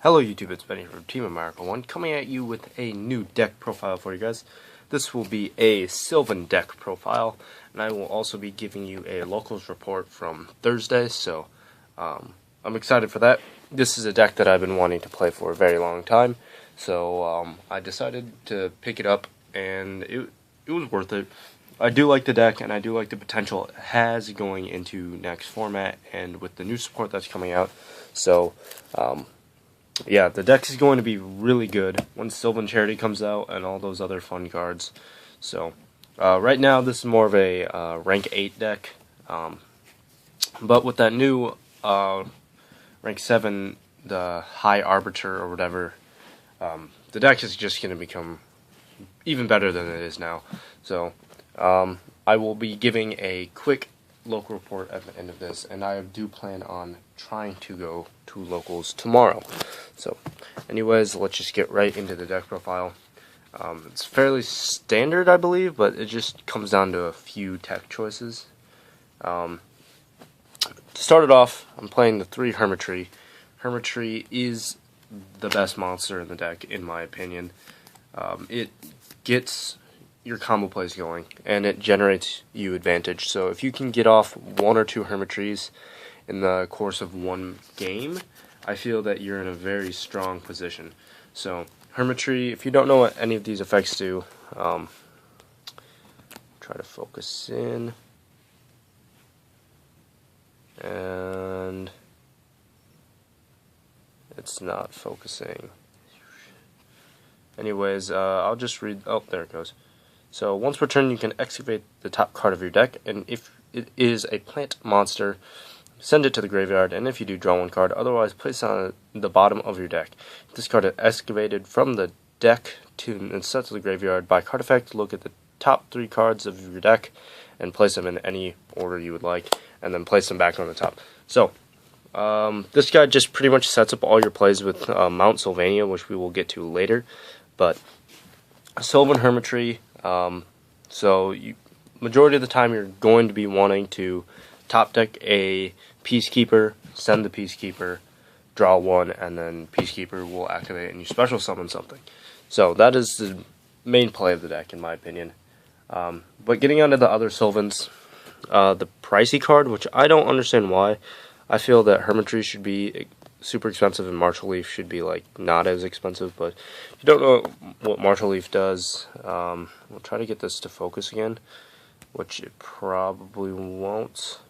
Hello YouTube, it's Benny from Team America 1 coming at you with a new deck profile for you guys. This will be a Sylvan deck profile, and I will also be giving you a locals report from Thursday, so I'm excited for that. This is a deck that I've been wanting to play for a very long time, so I decided to pick it up, and it was worth it. I do like the deck, and I do like the potential it has going into next format, and with the new support that's coming out, so yeah, the deck is going to be really good when Sylvan Charity comes out and all those other fun cards. So, right now this is more of a rank 8 deck, but with that new rank 7, the High Arbiter or whatever, the deck is just going to become even better than it is now. So, I will be giving a quick local report at the end of this, and I do plan on trying to go to locals tomorrow. So anyways, let's just get right into the deck profile. It's fairly standard, I believe, but it just comes down to a few tech choices. To start it off, I'm playing the 3 Hermitry. Hermitry is the best monster in the deck, in my opinion. It gets your combo plays going, and it generates you advantage. So if you can get off 1 or 2 Hermitries in the course of one game, I feel that you're in a very strong position. So Hermitry, if you don't know what any of these effects do, try to focus in, and it's not focusing. Anyways, I'll just read. Oh, there it goes. So once per turn, you can excavate the top card of your deck, and if it is a plant monster, send it to the graveyard, and if you do, draw 1 card. Otherwise, place it on the bottom of your deck. If this card is excavated from the deck and sent to the graveyard by card effect, look at the top 3 cards of your deck and place them in any order you would like, and then place them back on the top. So this guy just pretty much sets up all your plays with Mount Sylvania, which we will get to later. But Sylvan Hermitry, so majority of the time you're going to be wanting to top deck a Peacekeeper, send the Peacekeeper, draw 1, and then Peacekeeper will activate and you special summon something. So that is the main play of the deck, in my opinion. But getting onto the other Sylvans, the pricey card, which I don't understand why. I feel that Hermitry should be super expensive and Martial Leaf should be like not as expensive, but if you don't know what Martial Leaf does, we'll try to get this to focus again, which it probably won't.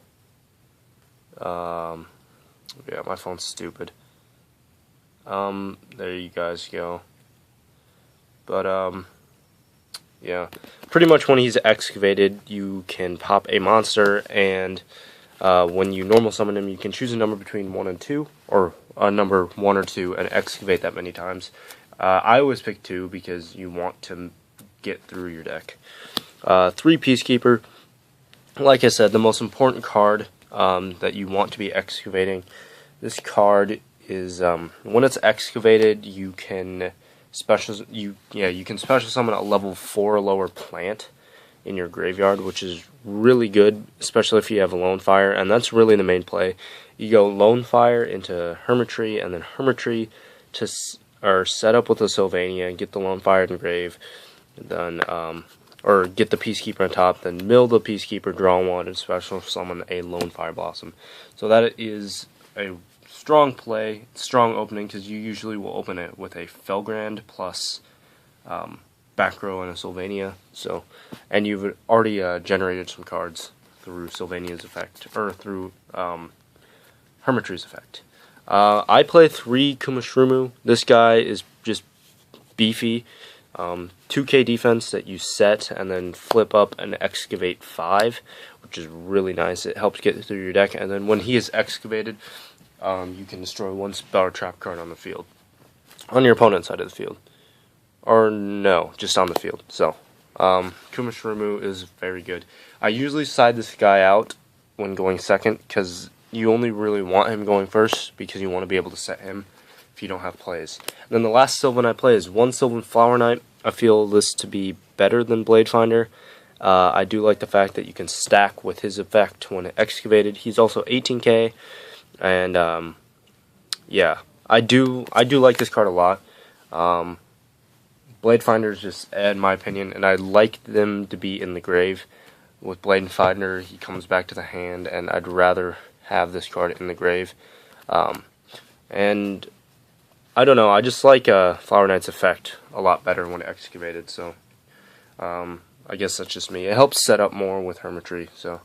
Yeah, my phone's stupid. There you guys go. But yeah, pretty much when he's excavated, you can pop a monster, and when you normal summon him, you can choose a number between 1 and 2, or a number 1 or 2, and excavate that many times. I always pick 2 because you want to get through your deck. 3 Peacekeeper. Like I said, the most important card that you want to be excavating. This card is when it's excavated, you can special summon a level 4 lower plant in your graveyard, which is really good, especially if you have a Lone Fire, and that's really the main play. You go Lone Fire into Hermitry, and then Hermitry to set up with a Sylvania and get the Lone Fire in grave, and then or get the Peacekeeper on top, then mill the Peacekeeper, draw 1, and special summon a Lone Fire Blossom. So that is a strong play, strong opening, because you usually will open it with a Felgrand plus back row and a Sylvania. So, and you've already generated some cards through Sylvania's effect, or through Hermitry's effect. I play 3 Kumashrumu. This guy is just beefy. 2k defense that you set and then flip up and excavate 5, which is really nice. It helps get through your deck, and then when he is excavated, you can destroy 1 spell or trap card on the field, on your opponent's side of the field, or no, just on the field. So Kumashrumu is very good. I usually side this guy out when going second, because you only really want him going first because you want to be able to set him if you don't have plays. And then the last Sylvan I play is 1 Sylvan Flower Knight. I feel this to be better than Blade Finder. I do like the fact that you can stack with his effect when excavated. He's also 18k, and yeah, I do like this card a lot. Blade Finders just add my opinion, and I like them to be in the grave. With Blade Finder, he comes back to the hand, and I'd rather have this card in the grave. And I don't know, I just like Flower Knight's effect a lot better when excavated, so I guess that's just me. It helps set up more with Hermitry, so,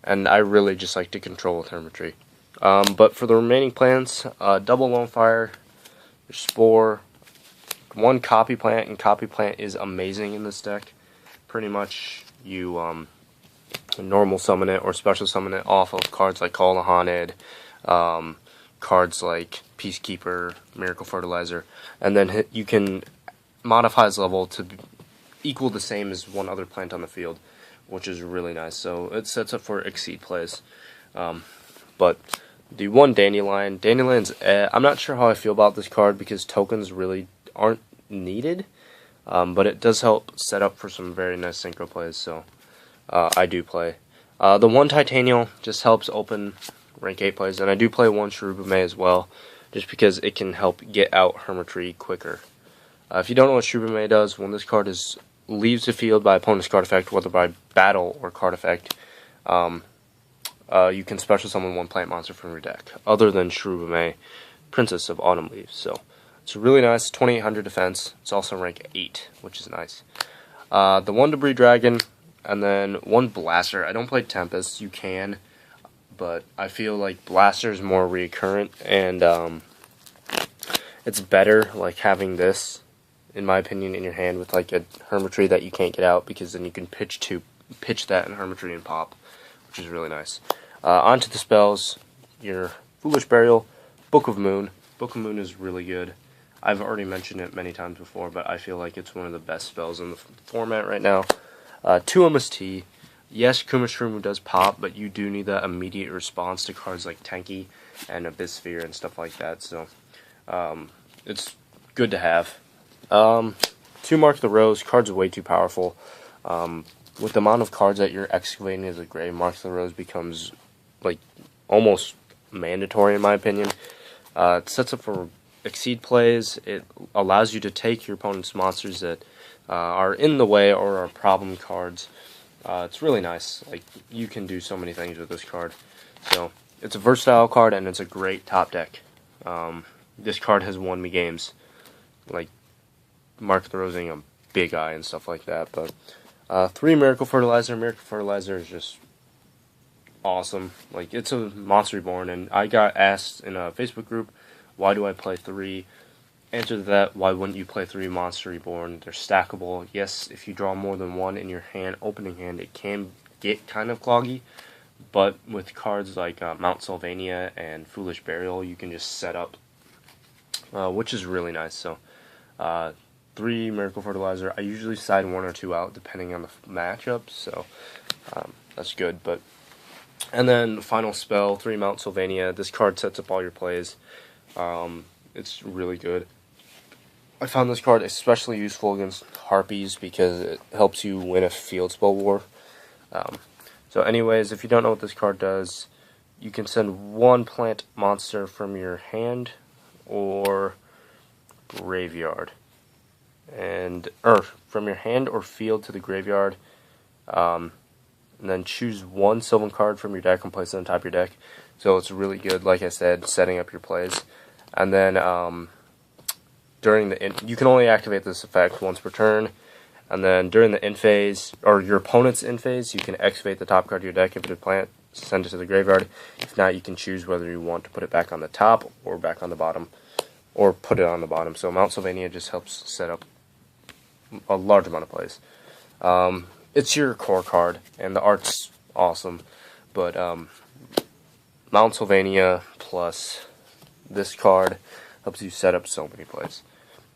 and I really just like to control with Hermitry. But for the remaining plants, double Lone Fire, Spore, one Copy Plant, and Copy Plant is amazing in this deck. Pretty much you normal summon it or special summon it off of cards like Call the Haunted, cards like Peacekeeper, Miracle Fertilizer, and then you can modify its level to equal the same as one other plant on the field, which is really nice. So it sets up for Exceed plays. But the one Dandelion's, I'm not sure how I feel about this card because tokens really aren't needed, but it does help set up for some very nice synchro plays, so I do play. The one Titanial just helps open rank 8 plays, and I do play one Cherubime as well, just because it can help get out Hermitry quicker. If you don't know what Cherubime does, when this card leaves the field by opponent's card effect, whether by battle or card effect, you can special summon one plant monster from your deck, other than Cherubime, Princess of Autumn Leaves. So it's really nice, 2800 defense. It's also rank 8, which is nice. The one Debris Dragon, and then one Blaster. I don't play Tempest, you can, but I feel like Blaster is more recurrent, and it's better like having this, in my opinion, in your hand with like a Hermitry that you can't get out, because then you can pitch that in Hermitry and pop, which is really nice. Onto the spells, your Foolish Burial, Book of Moon. Book of Moon is really good. I've already mentioned it many times before, but I feel like it's one of the best spells in the format right now. 2 MST. Yes, Kumashroom does pop, but you do need that immediate response to cards like Tenki and Abyss Sphere and stuff like that, so it's good to have. 2 Mark the Rose. Cards are way too powerful. With the amount of cards that you're excavating as a grave, Mark the Rose becomes like almost mandatory in my opinion. It sets up for Exceed plays. It allows you to take your opponent's monsters that are in the way or are problem cards. It's really nice. Like, you can do so many things with this card. So it's a versatile card, and it's a great top deck. This card has won me games, like Mark the Rosing a Big Eye and stuff like that. But 3 Miracle Fertilizer. Miracle Fertilizer is just awesome. Like, it's a Monster Reborn, and I got asked in a Facebook group, why do I play 3? Answer to that, why wouldn't you play 3 Monster Reborn? They're stackable. Yes, if you draw more than one in your hand, opening hand, it can get kind of cloggy, but with cards like Mount Sylvania and Foolish Burial, you can just set up, which is really nice. So 3 Miracle Fertilizer. I usually side 1 or 2 out depending on the matchup, so that's good. And then final spell, 3 Mount Sylvania. This card sets up all your plays. It's really good. I found this card especially useful against Harpies because it helps you win a field spell war. So anyways, if you don't know what this card does, you can send 1 plant monster from your hand or graveyard, or from your hand or field to the graveyard, and then choose 1 Sylvan card from your deck and place it on top of your deck. So it's really good, like I said, setting up your plays. And then you can only activate this effect once per turn. And then during the end phase, or your opponent's end phase, you can excavate the top card of your deck. If it's a plant, send it to the graveyard. If not, you can choose whether you want to put it back on the top or back on the bottom, or put it on the bottom. So Mount Sylvania just helps set up a large amount of plays. It's your core card, and the art's awesome. But Mount Sylvania plus this card helps you set up so many plays.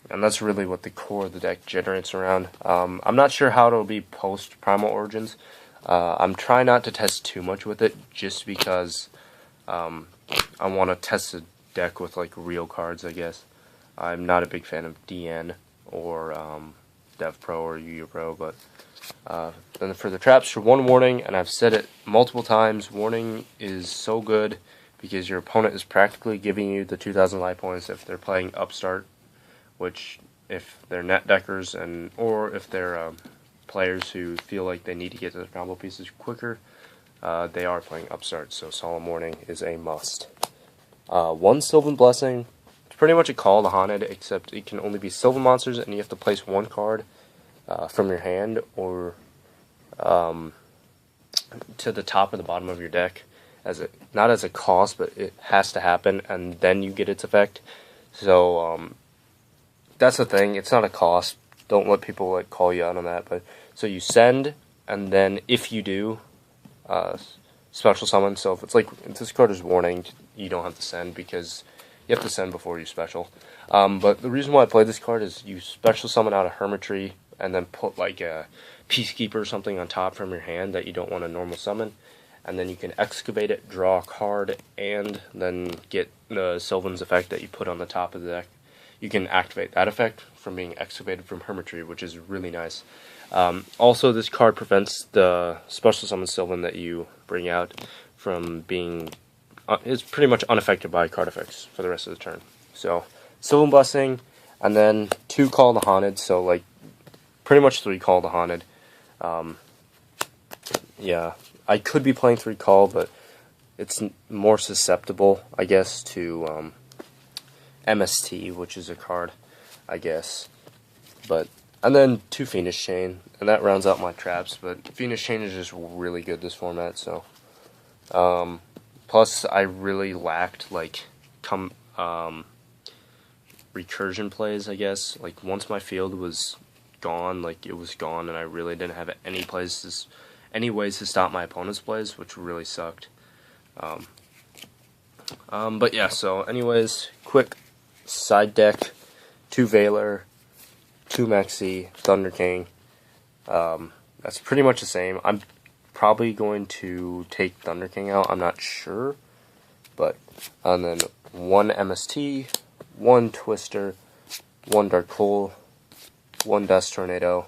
And that's really what the core of the deck generates around. I'm not sure how it'll be post Primal Origins. I'm trying not to test too much with it, just because I want to test the deck with like real cards, I guess. I'm not a big fan of DN or Dev Pro or Yu-Gi-Oh! Pro, but then for the traps, for 1 warning, and I've said it multiple times, warning is so good because your opponent is practically giving you the 2,000 life points if they're playing upstart, which if they're net deckers or if they're players who feel like they need to get to the combo pieces quicker, they are playing upstart, so Solemn Warning is a must. One Sylvan Blessing, it's pretty much a Call of the Haunted, except it can only be Sylvan monsters, and you have to place one card from your hand or to the top or the bottom of your deck, not as a cost, but it has to happen, and then you get its effect. So that's the thing. It's not a cost. Don't let people like call you out on that. But so you send, and then if you do, special summon. So if this card is Warning, you don't have to send because you have to send before you special. But the reason why I play this card is you special summon out a Hermitry and then put like a Peacekeeper or something on top from your hand that you don't want to normal summon, and then you can excavate it, draw a card, and then get the Sylvan's effect that you put on the top of the deck. You can activate that effect from being excavated from Hermitry, which is really nice. Also, this card prevents the special summon Sylvan that you bring out from being is pretty much unaffected by card effects for the rest of the turn. So Sylvan Blessing, and then 2 Call the Haunted, so like pretty much 3 Call the Haunted. Yeah, I could be playing 3 Call, but it's more susceptible, I guess, to MST, which is a card, I guess. And then 2 Fiendish Chain, and that rounds out my traps. But Fiendish Chain is just really good this format. So, plus I really lacked like recursion plays, I guess. Like once my field was gone, like it was gone, and I really didn't have any ways to stop my opponent's plays, which really sucked. But yeah, so anyways, quick side deck: 2 Veiler, 2 Mexi, Thunder King. That's pretty much the same. I'm probably going to take Thunder King out, I'm not sure, but and then 1 MST, 1 Twister, 1 Dark Hole, 1 Dust Tornado,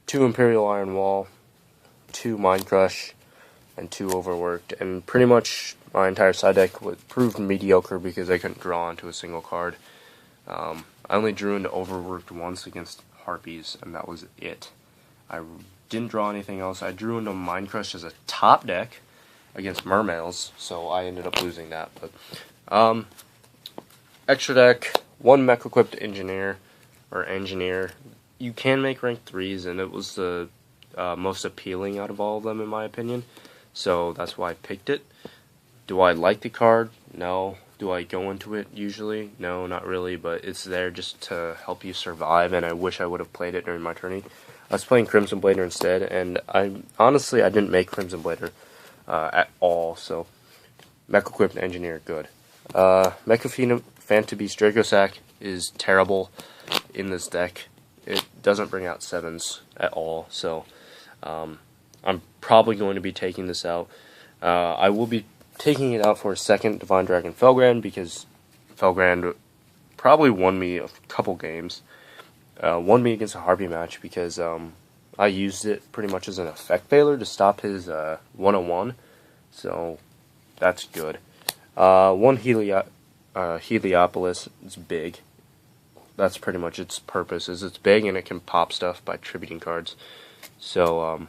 2 Imperial Iron Wall, 2 Mind Crush, and 2 Overworked. And pretty much my entire side deck proved mediocre because I couldn't draw onto a single card. I only drew into Overworked once against Harpies, and that was it. I didn't draw anything else. I drew into Mind Crush as a top deck against Mermails, so I ended up losing that. But extra deck, 1 Mech-equipped Engineer. You can make rank 3s, and it was the most appealing out of all of them, in my opinion. So that's why I picked it. Do I like the card? No. Do I go into it usually? No, not really, but it's there just to help you survive, and I wish I would have played it during my tourney. I was playing Crimson Blader instead, and I didn't make Crimson Blader at all, so Mech-equipped Engineer, good. Phantom-Beast Dracosack is terrible in this deck. It doesn't bring out 7s at all, so I'm probably going to be taking this out. I will be taking it out for a second Divine Dragon Felgrand, because Felgrand probably won me a couple games. Won me against a Harpy match because I used it pretty much as an effect veiler to stop his 101, so that's good. 1 Heliopolis, it's big. That's pretty much its purpose, is it's big and it can pop stuff by tributing cards. So,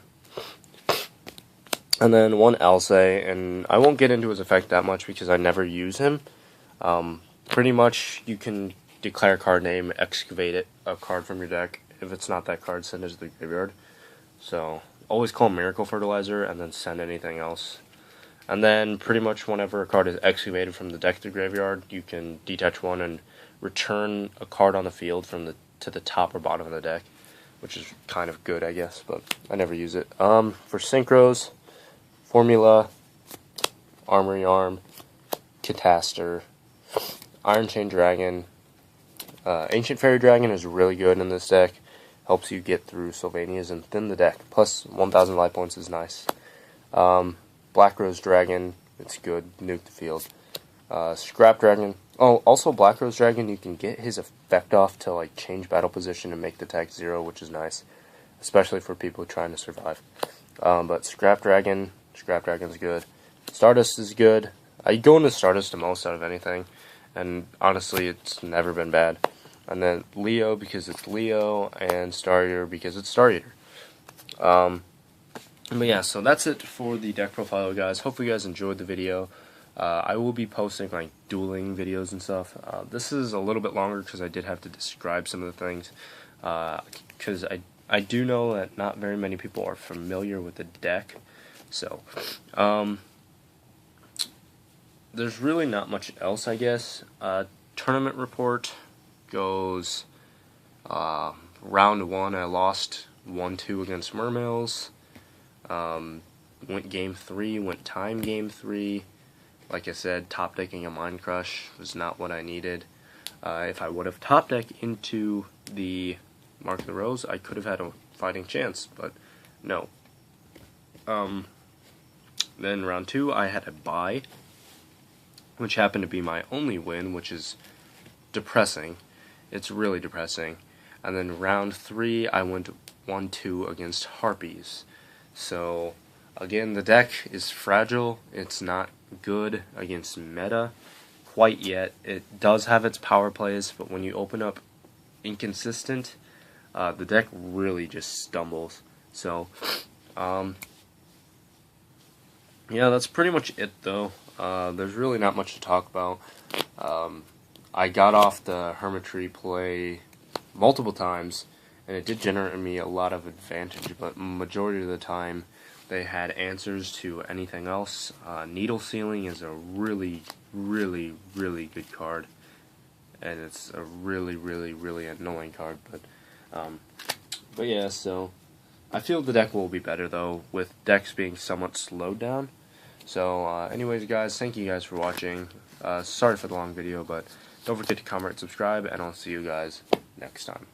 and then 1 Alcé, and I won't get into his effect that much because I never use him. Pretty much you can declare a card name, excavate a card from your deck. If it's not that card, send it to the graveyard. So always call Miracle Fertilizer and then send anything else. And then pretty much whenever a card is excavated from the deck to the graveyard, you can detach 1 and return a card on the field from to the top or bottom of the deck, which is kind of good, I guess, but I never use it. For Synchros, Formula, Armory Arm, Cataster, Iron Chain Dragon. Ancient Fairy Dragon is really good in this deck. Helps you get through Sylvanias and thin the deck. Plus 1,000 life points is nice. Black Rose Dragon, it's good. Nuke the field. Scrap Dragon. Oh, also Black Rose Dragon, you can get his effect off to like change battle position and make the attack 0, which is nice, especially for people trying to survive. But Scrap Dragon's good. Stardust is good. I go into Stardust the most out of anything, and honestly, it's never been bad. And then Leo because it's Leo, and Star Eater because it's Star Eater. But yeah, so that's it for the deck profile, guys. Hopefully you guys enjoyed the video. I will be posting like dueling videos and stuff. This is a little bit longer because I did have to describe some of the things. Because I do know that not very many people are familiar with the deck. So, there's really not much else, I guess. Tournament report goes round 1. I lost 1-2 against Mermails. Went game 3, went time game 3. Like I said, top decking a Mind Crush was not what I needed. If I would have top decked into the Mark of the Rose, I could have had a fighting chance, but no. Then round 2, I had a bye, which happened to be my only win, which is depressing. It's really depressing. And then round 3, I went 1-2 against Harpies. So, again, the deck is fragile. It's not good against meta quite yet. It does have its power plays, but when you open up inconsistent, the deck really just stumbles. So, yeah, that's pretty much it, though. There's really not much to talk about. I got off the Hermitry play multiple times, and it did generate me a lot of advantage, but majority of the time they had answers to anything else. Needle Sealing is a really, really, really good card, and it's a really, really, really annoying card, but yeah, so I feel the deck will be better, though, with decks being somewhat slowed down. So, anyways, guys, thank you guys for watching. Sorry for the long video, but don't forget to comment and subscribe, and I'll see you guys next time.